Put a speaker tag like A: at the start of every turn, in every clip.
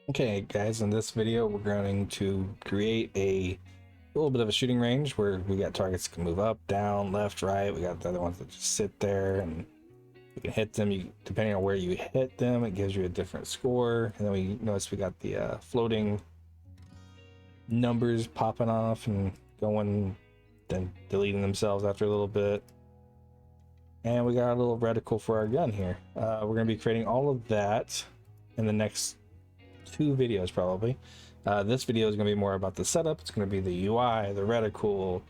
A: Okay guys, in this video we're going to create a little bit of a shooting range where we got targets that can move up, down, left, right. We got the other ones that just sit there and you can hit them. Depending on where you hit them, it gives you a different score. And then we notice we got the floating numbers popping off and going, then deleting themselves after a little bit. And we got a little reticle for our gun here. We're going to be creating all of that in the next 2 videos probably. This video is going to be more about the setup. It's going to be the UI, the reticle,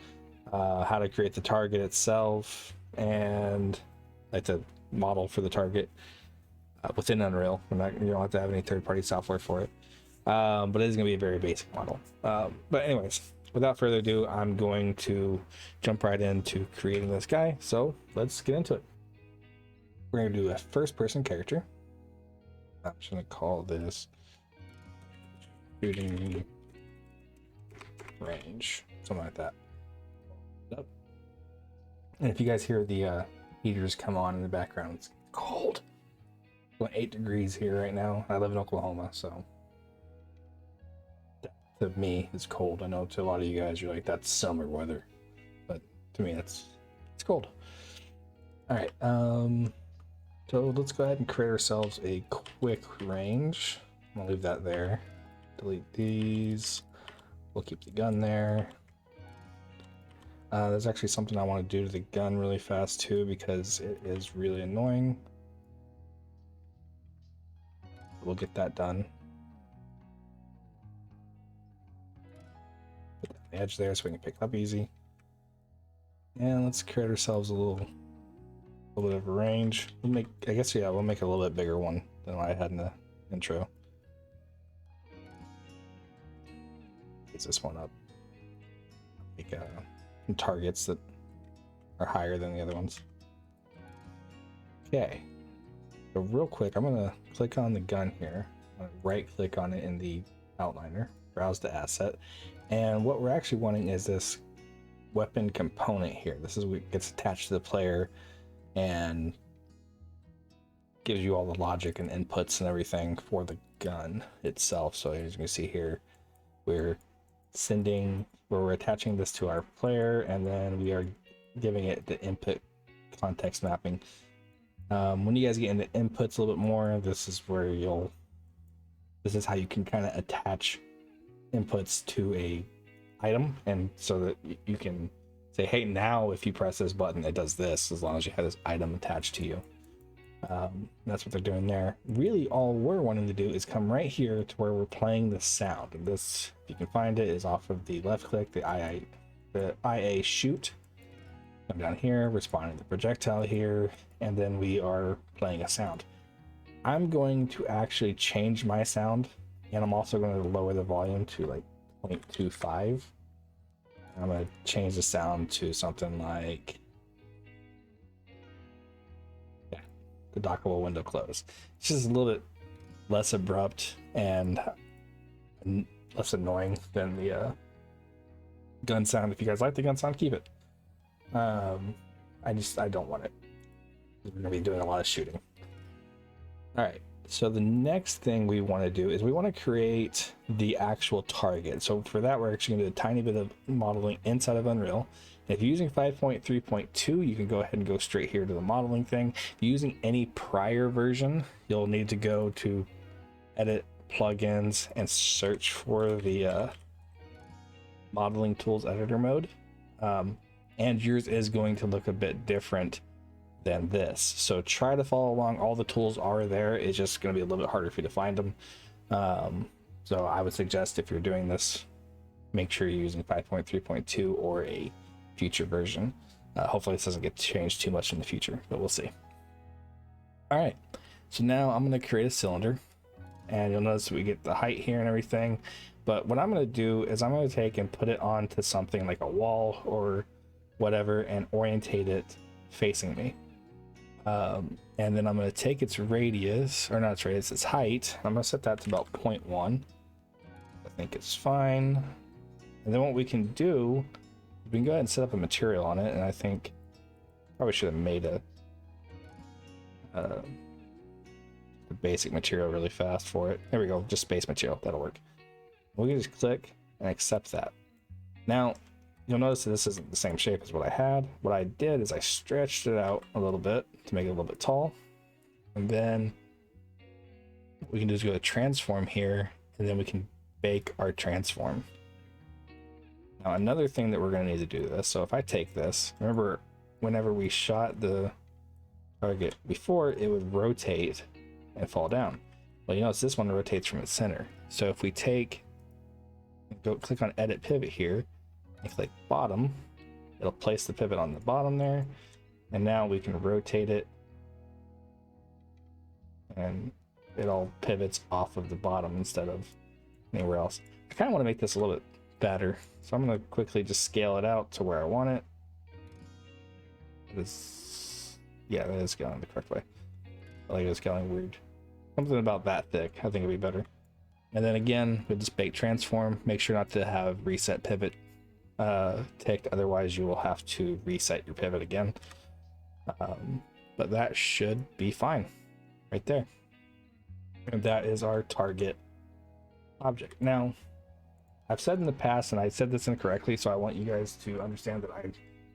A: how to create the target itself, and like the model for the target within Unreal. You don't have to have any third-party software for it, but it is going to be a very basic model. But anyways, without further ado, I'm going to jump right into creating this guy. So let's get into it. We're going to do a first-person character. I'm just going to call this shooting range, something like that. And if you guys hear the heaters come on in the background, it's cold. It's 8 degrees here right now. I live in Oklahoma, so to me it's cold. I know to a lot of you guys you're like, that's summer weather, but to me it's cold. All right, so let's go ahead and create ourselves a quick range. I'm gonna leave that there. Delete these. We'll keep the gun there. There's actually something I want to do to the gun really fast too, because it is really annoying. We'll get that done. Put that on the edge there so we can pick it up easy. And let's create ourselves a little bit of a range. We'll make, I guess, yeah, we'll make a little bit bigger one than what I had in the intro. This one up, make some targets that are higher than the other ones. Okay, so real quick, I'm gonna click on the gun here. I'm gonna right click on it in the outliner, browse the asset, and what we're actually wanting is this weapon component here. This is what gets attached to the player and gives you all the logic and inputs and everything for the gun itself. So as you can see here, we're attaching this to our player, and then we are giving it the input context mapping. When you guys get into inputs a little bit more, this is how you can kind of attach inputs to a item, and so that you can say, hey, now if you press this button it does this, as long as you have this item attached to you. That's what they're doing there. Really all we're wanting to do is come right here to where we're playing the sound. And this, if you can find it, is off of the left click, the IA shoot. Come down here, responding to the projectile here, and then we are playing a sound. I'm going to actually change my sound, and I'm also going to lower the volume to like 0.25. I'm going to change the sound to something like the dockable window close. It's just a little bit less abrupt and less annoying than the gun sound. If you guys like the gun sound, keep it. I don't want it. We're gonna be doing a lot of shooting. All right, so the next thing we want to do is we want to create the actual target. So for that, we're actually gonna do a tiny bit of modeling inside of Unreal. If you're using 5.3.2, you can go ahead and go straight here to the modeling thing. If you're using any prior version, you'll need to go to edit plugins and search for the modeling tools editor mode. And yours is going to look a bit different than this. So try to follow along. All the tools are there. It's just going to be a little bit harder for you to find them. So I would suggest if you're doing this, make sure you're using 5.3.2 or a future version. Hopefully this doesn't get changed too much in the future, but we'll see. All right, so now I'm going to create a cylinder, and you'll notice we get the height here and everything. But what I'm going to do is I'm going to take and put it onto something like a wall or whatever and orientate it facing me. And then I'm going to take its radius, or not its radius, its height. I'm going to set that to about 0.1. I think it's fine. And then what we can do, we can go ahead and set up a material on it, and I think probably should have made a the basic material really fast for it. There we go, just base material, that'll work. We can just click and accept that. Now, you'll notice that this isn't the same shape as what I had. What I did is I stretched it out a little bit to make it a little bit tall. And then we can just go to transform here, and then we can bake our transform. Now, another thing that we're going to need to do this. So if I take this, remember whenever we shot the target before, it would rotate and fall down. Well, you notice this one rotates from its center. So if we go click on edit pivot here and click bottom, it'll place the pivot on the bottom there. And now we can rotate it and it all pivots off of the bottom instead of anywhere else. I kind of want to make this a little bit better, so I'm going to quickly just scale it out to where I want it. Yeah, that is going the correct way. I like it scaling weird. Something about that thick, I think it'd be better. And then again, with this bake transform, make sure not to have reset pivot ticked, otherwise you will have to reset your pivot again. But that should be fine right there. And that is our target object. Now, I've said in the past, and I said this incorrectly, so I want you guys to understand that I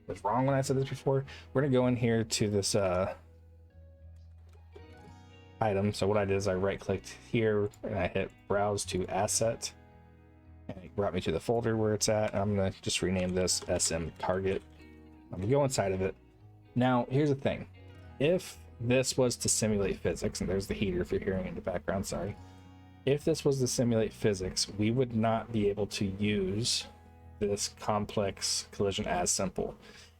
A: was wrong when I said this before. We're gonna go in here to this item. So what I did is I right clicked here and I hit browse to asset, and it brought me to the folder where it's at. And I'm gonna just rename this SM target. I'm gonna go inside of it. Now, here's the thing. If this was to simulate physics, and there's the heater if you're hearing in the background, sorry. If this was to simulate physics, we would not be able to use this complex collision as simple.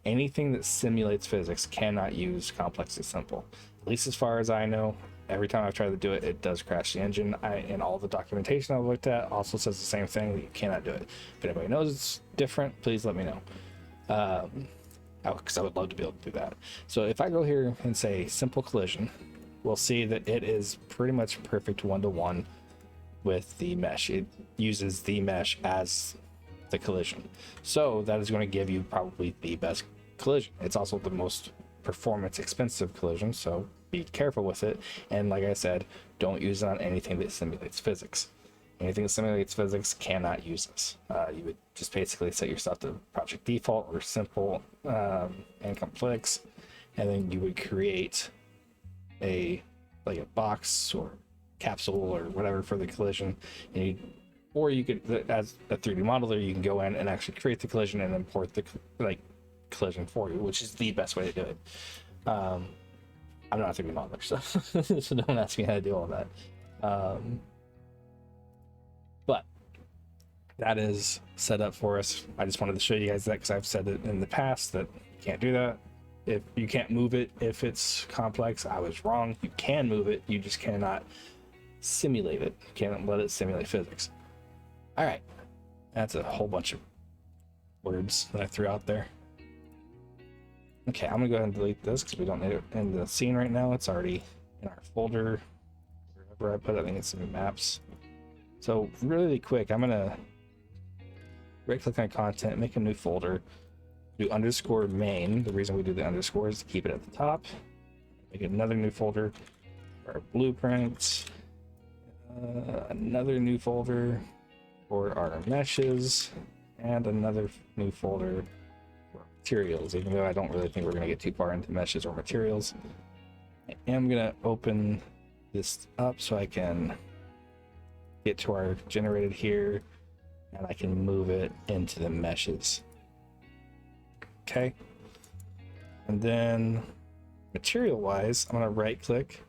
A: Anything that simulates physics cannot use complex as simple. At least as far as I know, every time I've tried to do it, it does crash the engine. And all the documentation I've looked at also says the same thing, that you cannot do it. If anybody knows it's different, please let me know. Because I would love to be able to do that. So if I go here and say simple collision, we'll see that it is pretty much perfect one-to-one with the mesh. It uses the mesh as the collision. So that is going to give you probably the best collision. It's also the most performance expensive collision, so be careful with it. And like I said, don't use it on anything that simulates physics. Anything that simulates physics cannot use this. You would just basically set yourself to project default or simple and complex, and then you would create a box or capsule or whatever for the collision. And or you could, as a 3D modeler, you can go in and actually create the collision and import the collision for you, which is the best way to do it. I'm not a 3D modeler, so don't ask me how to do all that. But that is set up for us. I just wanted to show you guys that because I've said it in the past that you can't do that. If you can't move it if it's complex, I was wrong. You can move it, you just cannot simulate it. You can't let it simulate physics. All right, that's a whole bunch of words that I threw out there. Okay, I'm gonna go ahead and delete this because we don't need it in the scene right now. It's already in our folder, wherever I put it. I think it's in maps. So really quick, I'm gonna right click on content, make a new folder, do underscore main. The reason we do the underscore is to keep it at the top. Make another new folder for our blueprints, another new folder for our meshes, and another new folder for materials, even though I don't really think we're gonna get too far into meshes or materials. I'm gonna open this up so I can get to our generated here, and I can move it into the meshes. Okay, and then material wise, I'm gonna right click.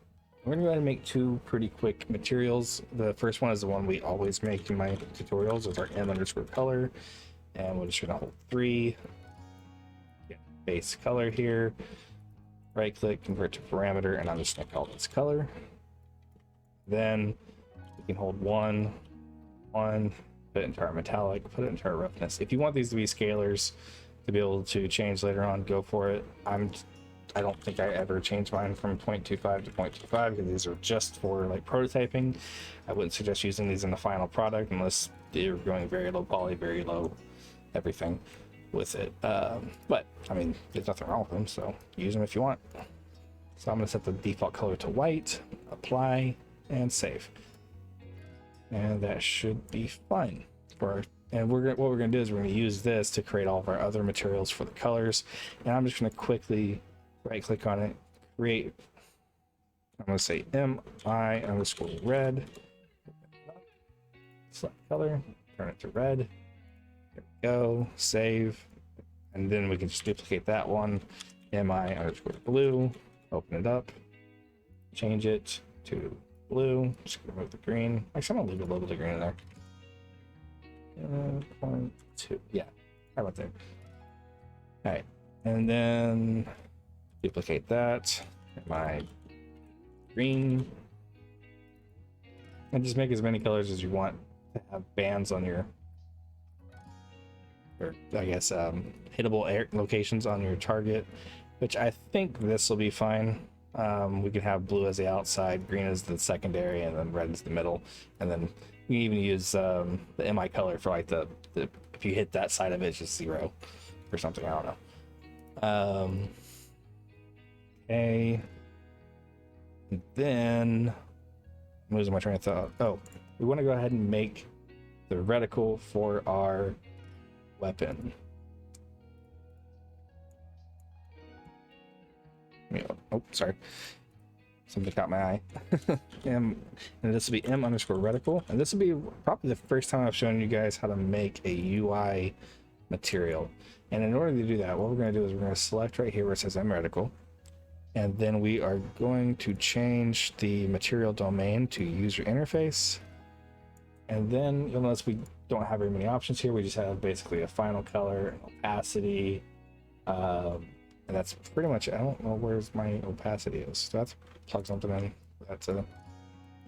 A: We're gonna go ahead and make two pretty quick materials. The first one is the one we always make in my tutorials, is our m_color, and we're just gonna hold 3, get base color here, right click, convert to parameter, and I'm just gonna call this color. Then we can hold 1, put it into our metallic, put it into our roughness. If you want these to be scalars to be able to change later on, go for it. I don't think I ever changed mine from 0.25 to 0.25 because these are just for like prototyping. I wouldn't suggest using these in the final product unless you're going very low poly, very low everything with it. But I mean, there's nothing wrong with them, so use them if you want. So I'm going to set the default color to white, apply, and save. And that should be fine for our, and what we're going to do is we're going to use this to create all of our other materials for the colors. And I'm just going to quickly right click on it, create, I'm going to say mi_red, select color, turn it to red. There we go, save. And then we can just duplicate that one, mi_blue, open it up, change it to blue, just remove the green. Actually, I'm gonna leave a little bit of green in there. 0.2, yeah, how about that? All right, and then duplicate that, my green, and just make as many colors as you want to have bands on your, or I guess hittable locations on your target, which I think this will be fine. We can have blue as the outside, green as the secondary, and then red as the middle. And then you can even use the MI color for like the if you hit that side of it, it's just 0 or something. I don't know. Okay. And then I'm losing my train of thought. Oh, we want to go ahead and make the reticle for our weapon. Oh, sorry. Something caught my eye. And this will be m_reticle. And this will be probably the first time I've shown you guys how to make a UI material. And in order to do that, what we're going to do is we're going to select right here where it says mReticle. And then we are going to change the material domain to user interface. And then you'll notice we don't have very many options here. We just have basically a final color, an opacity, and that's pretty much it. I don't know where's my opacity is. So that's plug something in. That's a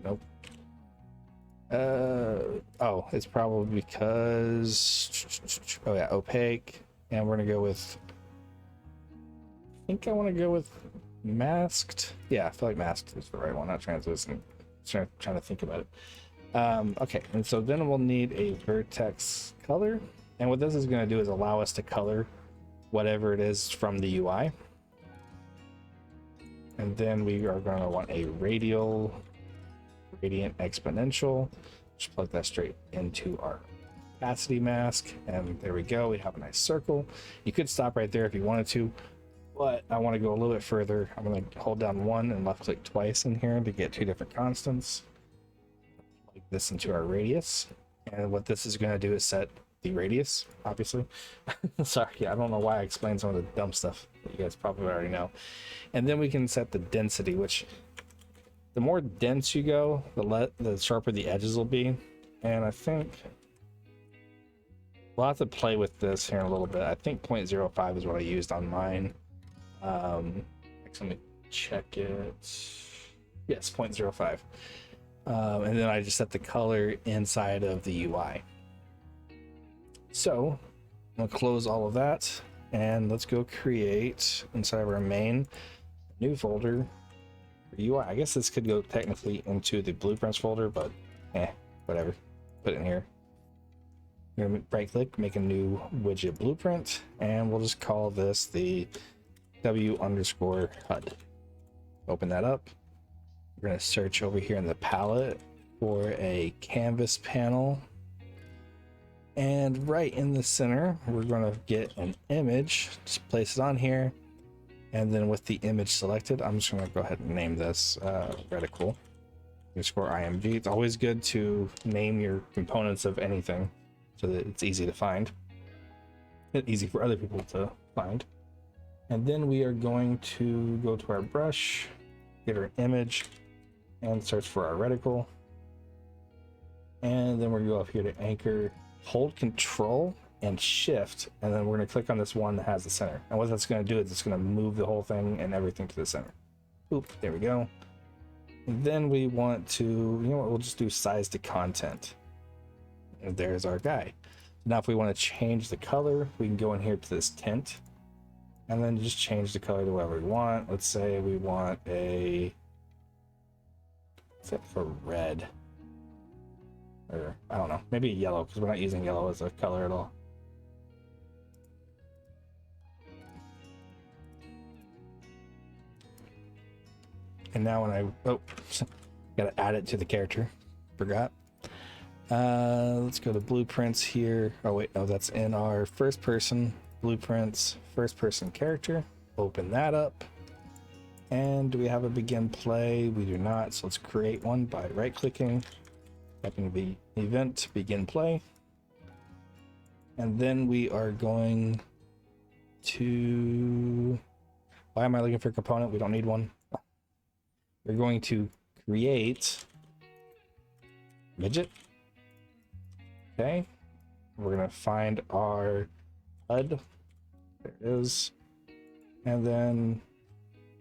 A: nope. Oh, it's probably because, oh yeah, opaque. And we're gonna go with, I think I want to go with masked. Yeah, I feel like masked is the right one, not translucent. Trying to think about it. Okay, and so then we'll need a vertex color. And what this is going to do is allow us to color whatever it is from the UI. And then we are going to want a radial, gradient exponential. Just plug that straight into our opacity mask. And there we go. We have a nice circle. You could stop right there if you wanted to, but I want to go a little bit further. I'm going to hold down 1 and left click twice in here to get 2 different constants. Plug this into our radius. And what this is going to do is set the radius, obviously. Sorry, I don't know why I explained some of the dumb stuff that you guys probably already know. And then we can set the density, which the more dense you go, the sharper the edges will be. And I think we'll have to play with this here in a little bit. I think 0.05 is what I used on mine. Actually, let me check it. Yes, 0.05. And then I just set the color inside of the UI. So I'm gonna close all of that and let's go create inside of our main new folder for UI. I guess this could go technically into the blueprints folder, but whatever. Put it in here. I'm gonna right click, make a new widget blueprint, and we'll just call this the W_HUD. Open that up. We're gonna search over here in the palette for a canvas panel. And right in the center, we're going to get an image, just place it on here. And then with the image selected, I'm just going to go ahead and name this reticle _img. It's always good to name your components of anything so that it's easy to find. It's easy for other people to find. And then we are going to go to our brush, get our image, and search for our reticle. And then we're going to go up here to anchor. Hold Control and Shift, and then we're going to click on this one that has the center. And what that's going to do is it's going to move the whole thing and everything to the center. Oop, there we go. And then we want to, you know what, we'll just do size to content. And there's our guy. Now if we want to change the color, we can go in here to this tint, and then just change the color to whatever we want. Let's say we want a, except for red. Or I don't know, maybe yellow, because we're not using yellow as a color at all. And now when I gotta add it to the character, forgot. Let's go to blueprints here. Oh wait, no, that's in our first person blueprints, first person character. Open that up. And do we have a begin play? We do not. So let's create one by right clicking, typing the event begin play. And then we are going to, why am I looking for a component? We don't need one. We're going to create widget. Okay. We're going to find our HUD. There it is. And then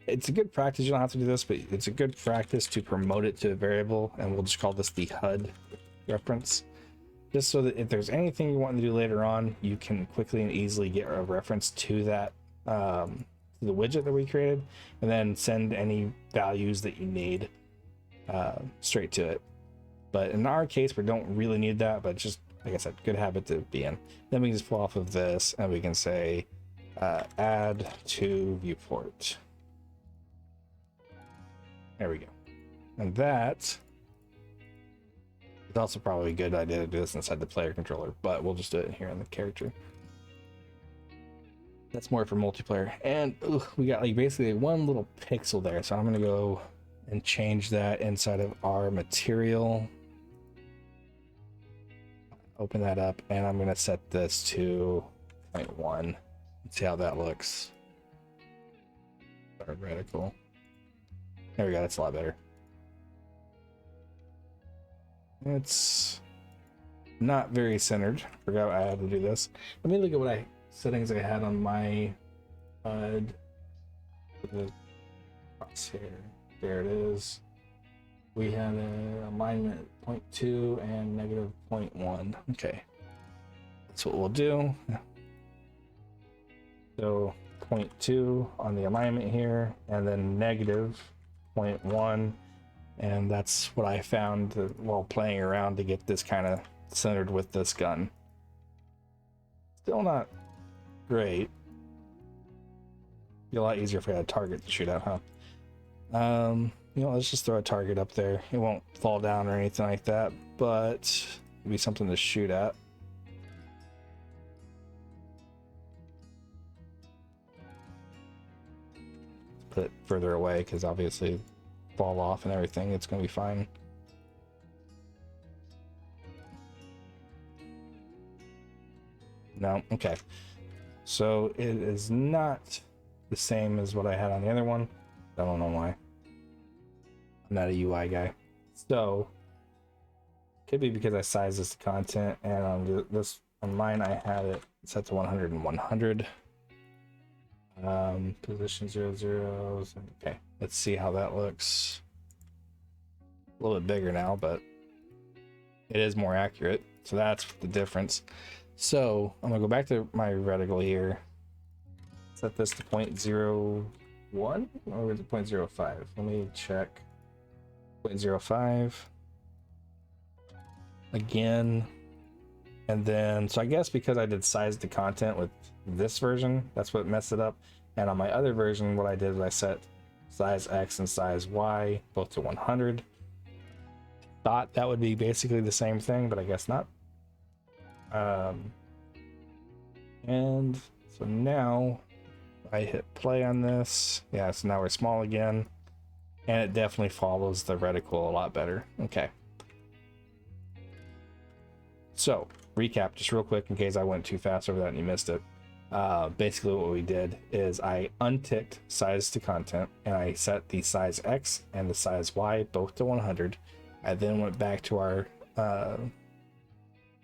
A: it's a good practice. You don't have to do this, but it's a good practice to promote it to a variable. And we'll just call this the HUD reference. Just so that if there's anything you want to do later on, you can quickly and easily get a reference to that, to the widget that we created, and then send any values that you need straight to it. But in our case, we don't really need that, but just like I said, good habit to be in. Then we can just pull off of this and we can say add to viewport. There we go. And that, it's also probably a good idea to do this inside the player controller, but we'll just do it here in the character. That's more for multiplayer. And we got like basically one little pixel there. So I'm going to go and change that inside of our material. Open that up, and I'm going to set this to 0.1. Let's see how that looks. Our reticle. There we go. That's a lot better. It's not very centered. Forgot I had to do this. Let me look at what settings I had on my HUD. The crosshair. There it is. We had an alignment 0.2 and negative 0.1. Okay, that's what we'll do. So 0.2 on the alignment here, and then negative 0.1. And that's what I found while playing around to get this kind of centered with this gun. Still not great. Be a lot easier if I had a target to shoot at, huh? You know, let's just throw a target up there. It won't fall down or anything like that, but it'll be something to shoot at. Put it further away because obviously fall off and everything, it's going to be fine. No, okay. So it is not the same as what I had on the other one. I don't know why. I'm not a UI guy. So could be because I sized this to content, and on this on mine I had it set to 100 and 100. Position 00. Okay, let's see how that looks. A little bit bigger now, but it is more accurate. So that's the difference. So I'm gonna go back to my reticle here. Set this to 0.01 or is it 0.05? Let me check. 0.05 again, and then so I guess because I did size to content with this version, that's what messed it up. And on my other version, what I did was I set size X and size Y both to 100. Thought that would be basically the same thing, but I guess not. And so now I hit play on this. Yeah, so now we're small again. And it definitely follows the reticle a lot better. Okay. So, recap just real quick in case I went too fast over that and you missed it. Basically what we did is I unticked size to content, and I set the size X and the size Y both to 100. I then went back to our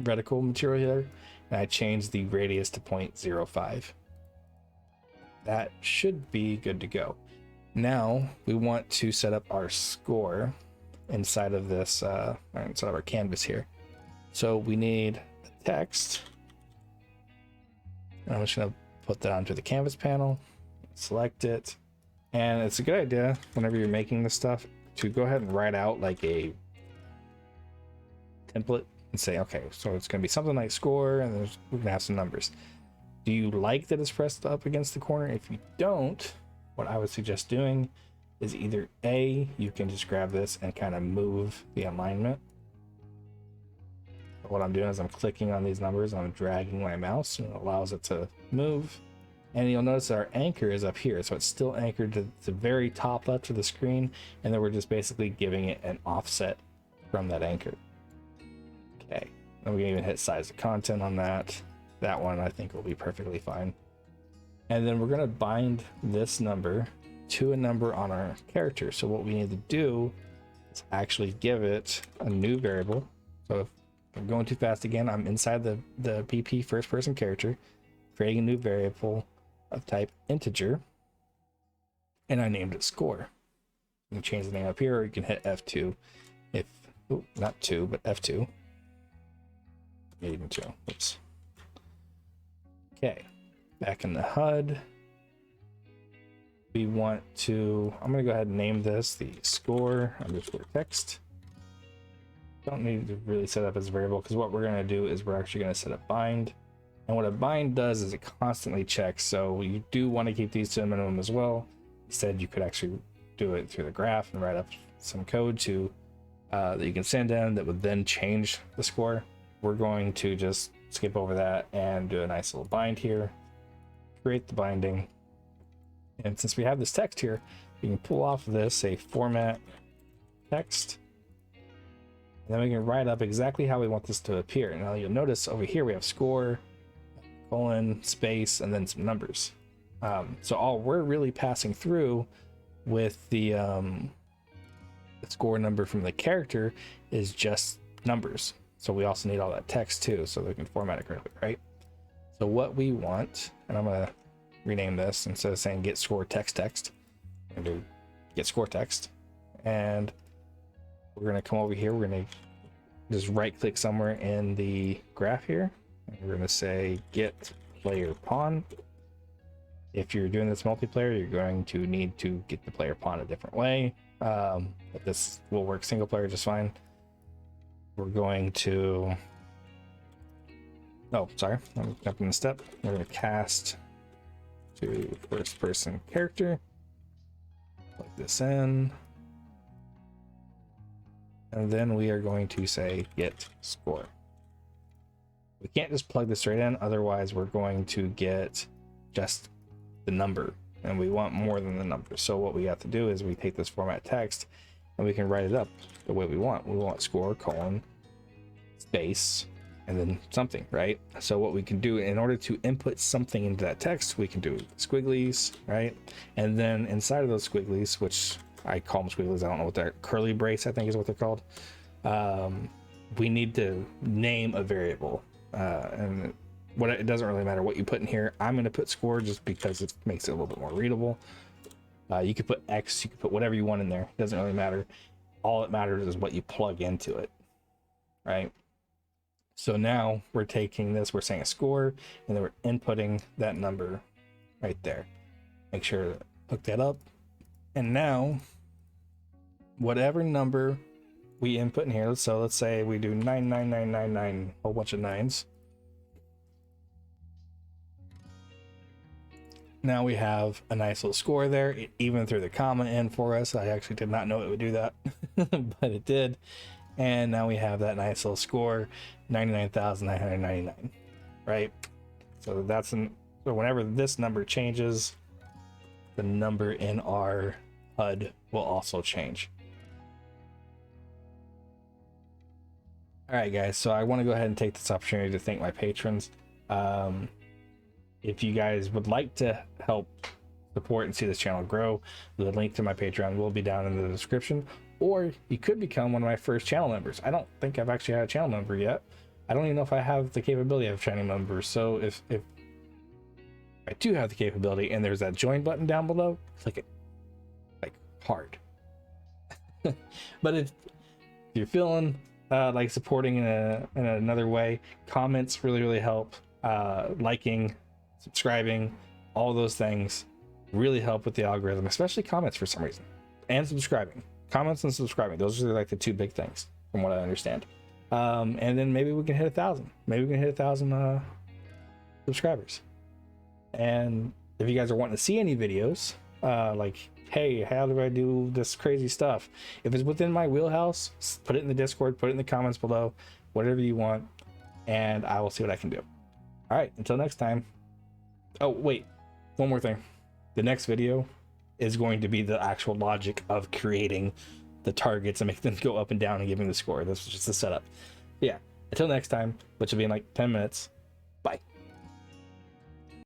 A: reticle material here, and I changed the radius to 0.05. That should be good to go. Now we want to set up our score inside of this, inside of our canvas here. So we need the text. I'm just gonna put that onto the canvas panel, select it, and it's a good idea whenever you're making this stuff to go ahead and write out like a template and say, okay, so it's gonna be something like score, and then we're gonna have some numbers. Do you like that it's pressed up against the corner? If you don't, what I would suggest doing is either A, you can just grab this and kind of move the alignment. What I'm doing is I'm clicking on these numbers, I'm dragging my mouse, and it allows it to move. And you'll notice our anchor is up here, so it's still anchored to the very top left of the screen, and then we're just basically giving it an offset from that anchor. Okay, and we can even hit size of content on that. That one I think will be perfectly fine. And then we're going to bind this number to a number on our character. So what we need to do is actually give it a new variable. So if I'm going too fast again, I'm inside the PP first person character, creating a new variable of type integer, and I named it score. You can change the name up here, or you can hit F2 if, not 2, but F2. Yeah, even 2. Oops. Okay, back in the HUD, we want to, I'm going to go ahead and name this the score underscore text. Don't need to really set up as a variable, because what we're going to do is we're actually going to set a bind. And what a bind does is it constantly checks. So you do want to keep these to a minimum as well. Instead, you could actually do it through the graph and write up some code to that you can send in that would then change the score. We're going to just skip over that and do a nice little bind here, create the binding. And since we have this text here, we can pull off of this a format text. And then we can write up exactly how we want this to appear. Now you'll notice over here we have score, colon, space, and then some numbers. So all we're really passing through with the score number from the character is just numbers. So we also need all that text too, so we can format it correctly, right? So what we want, and I'm gonna rename this, instead of saying get score text, I'm gonna do get score text, and we're gonna come over here. We're gonna just right click somewhere in the graph here, and we're gonna say get player pawn. If you're doing this multiplayer, you're going to need to get the player pawn a different way, but this will work single player just fine. We're going to, oh sorry, I'm jumping a step. We're going to cast to first person character, plug this in, and then we are going to say get score. We can't just plug this straight in, otherwise we're going to get just the number, and we want more than the number. So what we have to do is we take this format text and we can write it up the way we want. We want score, colon, space, and then something, right? So what we can do in order to input something into that text, we can do squigglies, right? And then inside of those squigglies, which I call them squigglies, I don't know what they're, curly brace I think is what they're called, we need to name a variable, and what it doesn't really matter what you put in here. I'm going to put score just because it makes it a little bit more readable. You could put X, you could put whatever you want in there, it doesn't really matter. All that matters is what you plug into it, right? So now we're taking this, we're saying a score, and then we're inputting that number right there. Make sure to hook that up. And now whatever number we input in here, so let's say we do 99999, a whole bunch of nines. Now we have a nice little score there. It even threw the comma in for us. I actually did not know it would do that, but it did. And now we have that nice little score, 99,999, right? So that's so whenever this number changes, the number in our HUD will also change. All right, guys, so I want to go ahead and take this opportunity to thank my patrons. If you guys would like to help support and see this channel grow, the link to my Patreon will be down in the description, or you could become one of my first channel members. I don't think I've actually had a channel member yet. I don't even know if I have the capability of channel members. So if I do have the capability and there's that join button down below, click it like hard. But if you're feeling like supporting in another way, comments really help. Liking, subscribing, all those things really help with the algorithm, especially comments for some reason, and subscribing. Comments and subscribing, those are like the two big things from what I understand. And then maybe we can hit 1,000. Maybe we can hit 1,000 subscribers. And if you guys are wanting to see any videos, like hey, how do I do this crazy stuff? If it's within my wheelhouse, put it in the Discord, put it in the comments below, whatever you want, and I will see what I can do. All right, until next time. Oh, wait, one more thing. The next video is going to be the actual logic of creating the targets and make them go up and down and giving the score. This was just the setup. Yeah, until next time, which will be in like 10 minutes. Bye.